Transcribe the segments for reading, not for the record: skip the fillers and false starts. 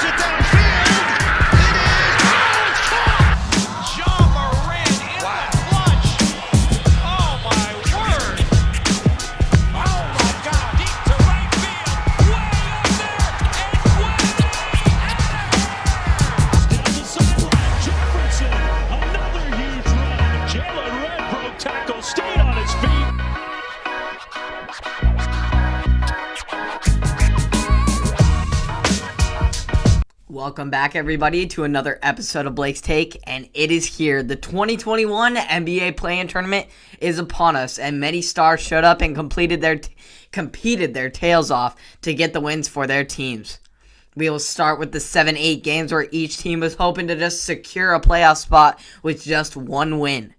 it downfield. It is. Oh, it's caught. John Moran in the clutch. Oh, my word. Oh, my God. Deep to right field. Way up there. And way down the sideline. Jefferson. Another huge run. Jalen Red broke tackle. Stayed on his feet. Welcome back, everybody, to another episode of Blake's Take, and it is here. The 2021 NBA Play-In Tournament is upon us, and many stars showed up and competed their tails off to get the wins for their teams. We will start with the 7-8 games where each team was hoping to just secure a playoff spot with just one win.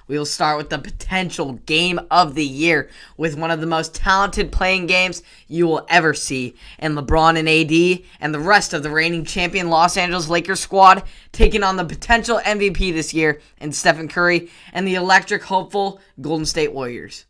We will start with the potential game of the year with one of the most talented playing games you will ever see. And LeBron and AD and the rest of the reigning champion Los Angeles Lakers squad taking on the potential MVP this year in Stephen Curry and the electric hopeful Golden State Warriors.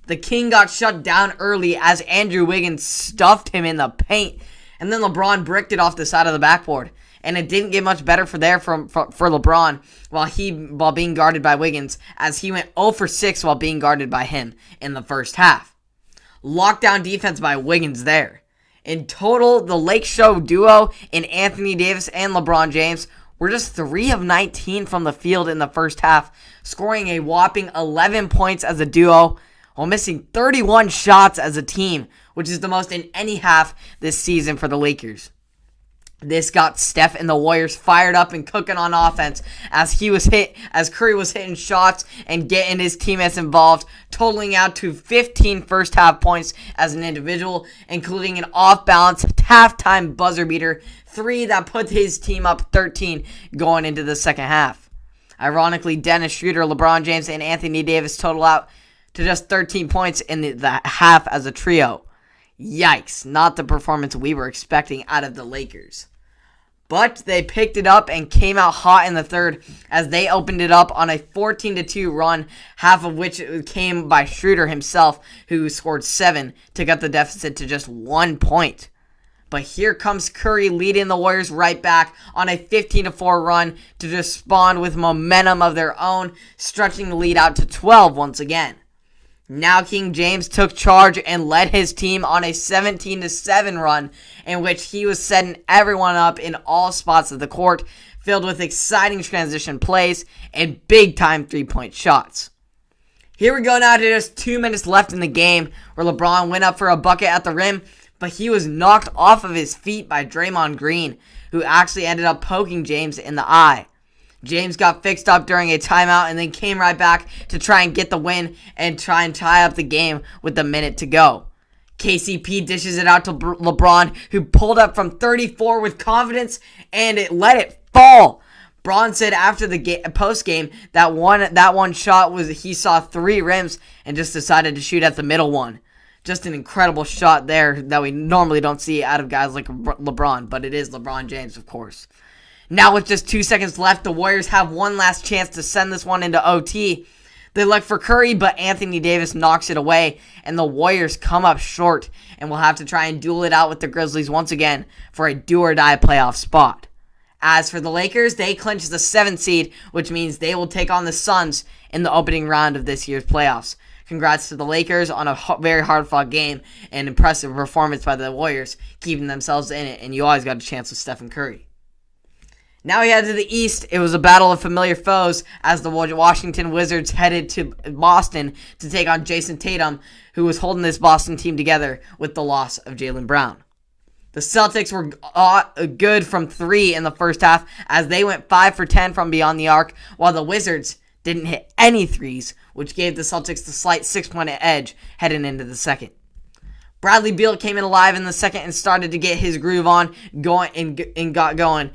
The King got shut down early as Andrew Wiggins stuffed him in the paint, and then LeBron bricked it off the side of the backboard. And it didn't get much better for LeBron while being guarded by Wiggins, as he went 0 for 6 while being guarded by him in the first half. Lockdown defense by Wiggins there. In total, the Lake Show duo in Anthony Davis and LeBron James were just 3 of 19 from the field in the first half, scoring a whopping 11 points as a duo while missing 31 shots as a team, which is the most in any half this season for the Lakers. This got Steph and the Warriors fired up and cooking on offense as Curry was hitting shots and getting his teammates involved, totaling out to 15 first half points as an individual, including an off-balance halftime buzzer beater 3 that put his team up 13 going into the second half. Ironically, Dennis Schroeder, LeBron James, and Anthony Davis total out to just 13 points in the half as a trio. Yikes, not the performance we were expecting out of the Lakers. But they picked it up and came out hot in the third as they opened it up on a 14-2 run, half of which came by Schroeder himself, who scored 7 to cut the deficit to just 1 point. But here comes Curry leading the Warriors right back on a 15-4 run to just spawn with momentum of their own, stretching the lead out to 12 once again. Now King James took charge and led his team on a 17-7 run in which he was setting everyone up in all spots of the court, filled with exciting transition plays and big-time three-point shots. Here we go now to just 2 minutes left in the game where LeBron went up for a bucket at the rim, but he was knocked off of his feet by Draymond Green, who actually ended up poking James in the eye. James got fixed up during a timeout and then came right back to try and get the win and try and tie up the game with a minute to go. KCP dishes it out to LeBron, who pulled up from 34 with confidence and let it fall. Braun said after the post-game that one shot was he saw 3 rims and just decided to shoot at the middle one. Just an incredible shot there that we normally don't see out of guys like LeBron, but it is LeBron James, of course. Now with just 2 seconds left, the Warriors have one last chance to send this one into OT. They look for Curry, but Anthony Davis knocks it away, and the Warriors come up short and will have to try and duel it out with the Grizzlies once again for a do-or-die playoff spot. As for the Lakers, they clinch the 7th seed, which means they will take on the Suns in the opening round of this year's playoffs. Congrats to the Lakers on a very hard-fought game and impressive performance by the Warriors, keeping themselves in it, and you always got a chance with Stephen Curry. Now we head to the East. It was a battle of familiar foes as the Washington Wizards headed to Boston to take on Jason Tatum, who was holding this Boston team together with the loss of Jaylen Brown. The Celtics were good from 3 in the first half as they went 5 for 10 from beyond the arc, while the Wizards didn't hit any threes, which gave the Celtics the slight 6-point edge heading into the second. Bradley Beal came in alive in the second and started to get his groove on, got going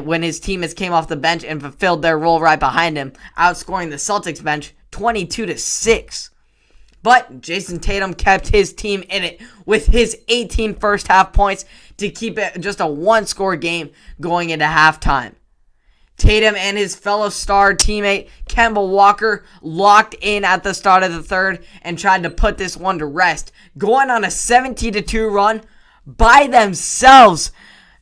when his teammates came off the bench and fulfilled their role right behind him, outscoring the Celtics bench 22-6. But Jason Tatum kept his team in it with his 18 first half points to keep it just a one-score game going into halftime. Tatum and his fellow star teammate Kemba Walker locked in at the start of the third and tried to put this one to rest, going on a 17-2 run by themselves.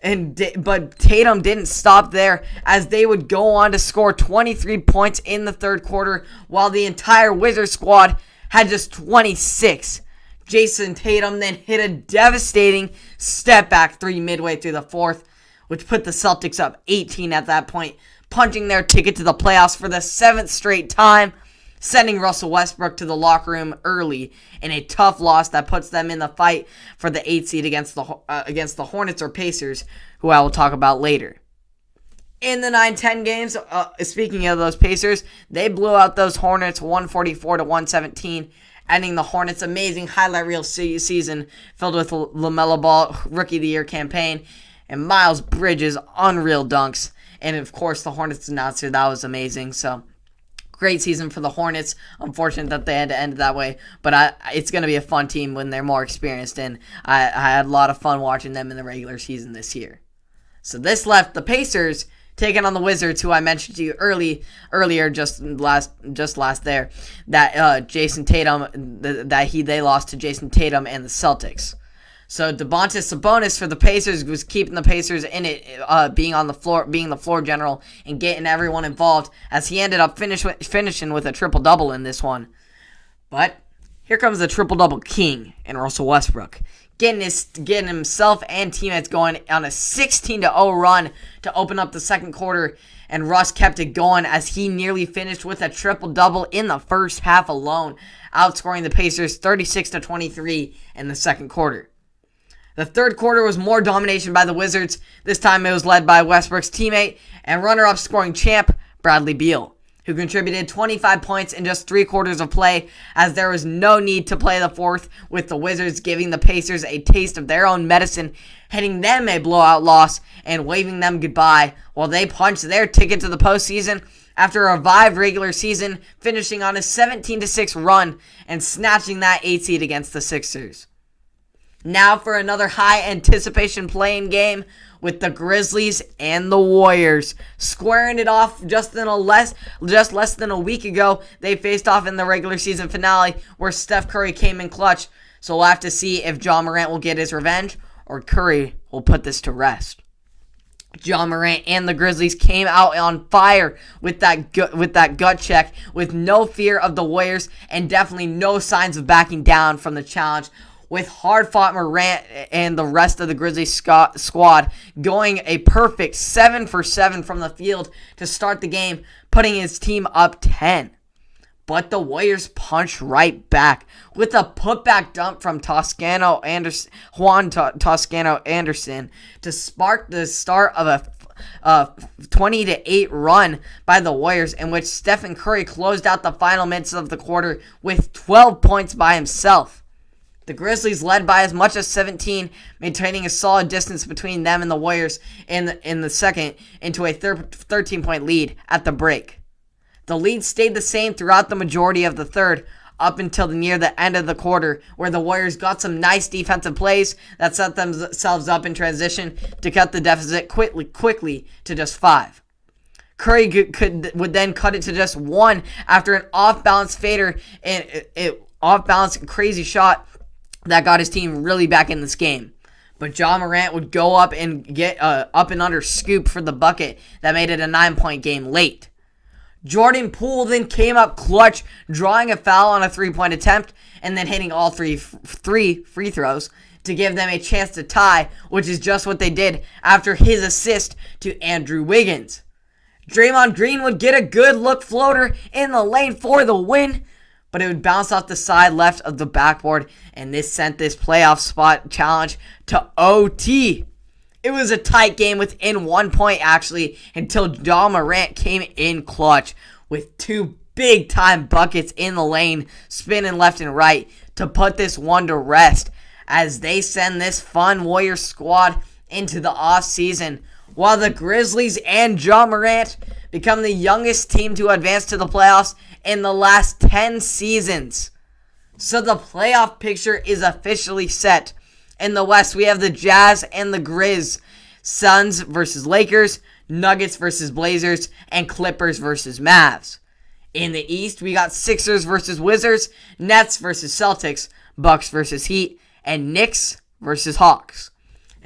But Tatum didn't stop there, as they would go on to score 23 points in the third quarter, while the entire Wizards squad had just 26. Jason Tatum then hit a devastating step-back three midway through the fourth, which put the Celtics up 18 at that point, punching their ticket to the playoffs for the 7th straight time, sending Russell Westbrook to the locker room early in a tough loss that puts them in the fight for the 8th seed against the Hornets or Pacers, who I will talk about later. In the 9-10 games, speaking of those Pacers, they blew out those Hornets 144-117, ending the Hornets' amazing highlight reel season filled with LaMelo Ball Rookie of the Year campaign and Miles Bridges unreal dunks. And of course, the Hornets announcer, that was amazing. So, great season for the Hornets. Unfortunate that they had to end it that way, but it's going to be a fun team when they're more experienced, and I had a lot of fun watching them in the regular season this year. So this left the Pacers taking on the Wizards, who I mentioned to you earlier, just last there, that Jason Tatum, they lost to Jason Tatum and the Celtics. So Domantas Sabonis for the Pacers was keeping the Pacers in it, being the floor general and getting everyone involved, as he ended up finishing with a triple-double in this one. But here comes the triple-double king in Russell Westbrook, getting himself and teammates going on a 16-0 run to open up the second quarter, and Russ kept it going as he nearly finished with a triple-double in the first half alone, outscoring the Pacers 36-23 in the second quarter. The third quarter was more domination by the Wizards. This time it was led by Westbrook's teammate and runner-up scoring champ, Bradley Beal, who contributed 25 points in just 3 quarters of play, as there was no need to play the fourth, with the Wizards giving the Pacers a taste of their own medicine, hitting them a blowout loss and waving them goodbye while they punched their ticket to the postseason after a revived regular season, finishing on a 17-6 run and snatching that 8th seed against the Sixers. Now for another high anticipation playing game with the Grizzlies and the Warriors. Squaring it off just less than a week ago, they faced off in the regular season finale where Steph Curry came in clutch. So we'll have to see if Ja Morant will get his revenge or Curry will put this to rest. Ja Morant and the Grizzlies came out on fire with that gut check, with no fear of the Warriors and definitely no signs of backing down from the challenge, with hard-fought Morant and the rest of the Grizzlies squad going a perfect 7 for 7 from the field to start the game, putting his team up 10. But the Warriors punched right back with a putback dump from Juan Toscano Anderson to spark the start of a 20-8 run by the Warriors, in which Stephen Curry closed out the final minutes of the quarter with 12 points by himself. The Grizzlies led by as much as 17, maintaining a solid distance between them and the Warriors in the second, into a 13-point lead at the break. The lead stayed the same throughout the majority of the third, up until near the end of the quarter, where the Warriors got some nice defensive plays that set themselves up in transition to cut the deficit quickly to just 5. Curry would then cut it to just 1 after an off-balance fader and off-balance crazy shot that got his team really back in this game. But Ja Morant would go up and get up and under scoop for the bucket that made it a 9-point game late. Jordan Poole then came up clutch, drawing a foul on a 3-point attempt and then hitting all three free throws to give them a chance to tie, which is just what they did after his assist to Andrew Wiggins. Draymond Green would get a good look floater in the lane for the win, but it would bounce off the side left of the backboard, and this sent this playoff spot challenge to OT. It was a tight game within 1 point, actually, until Ja Morant came in clutch with 2 big-time buckets in the lane, spinning left and right to put this one to rest, as they send this fun Warriors squad into the offseason, while the Grizzlies and Ja Morant become the youngest team to advance to the playoffs in the last 10 seasons. So the playoff picture is officially set. In the West, we have the Jazz and the Grizz, Suns versus Lakers, Nuggets versus Blazers, and Clippers versus Mavs. In the East, we got Sixers versus Wizards, Nets versus Celtics, Bucks versus Heat, and Knicks versus Hawks.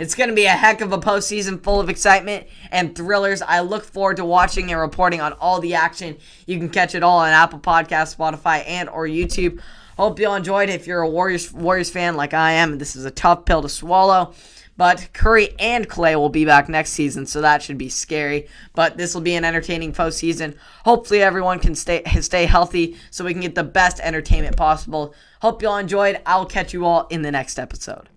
It's going to be a heck of a postseason full of excitement and thrillers. I look forward to watching and reporting on all the action. You can catch it all on Apple Podcasts, Spotify, and or YouTube. Hope you all enjoyed. If you're a Warriors fan like I am, this is a tough pill to swallow. But Curry and Clay will be back next season, so that should be scary. But this will be an entertaining postseason. Hopefully everyone can stay healthy so we can get the best entertainment possible. Hope you all enjoyed. I'll catch you all in the next episode.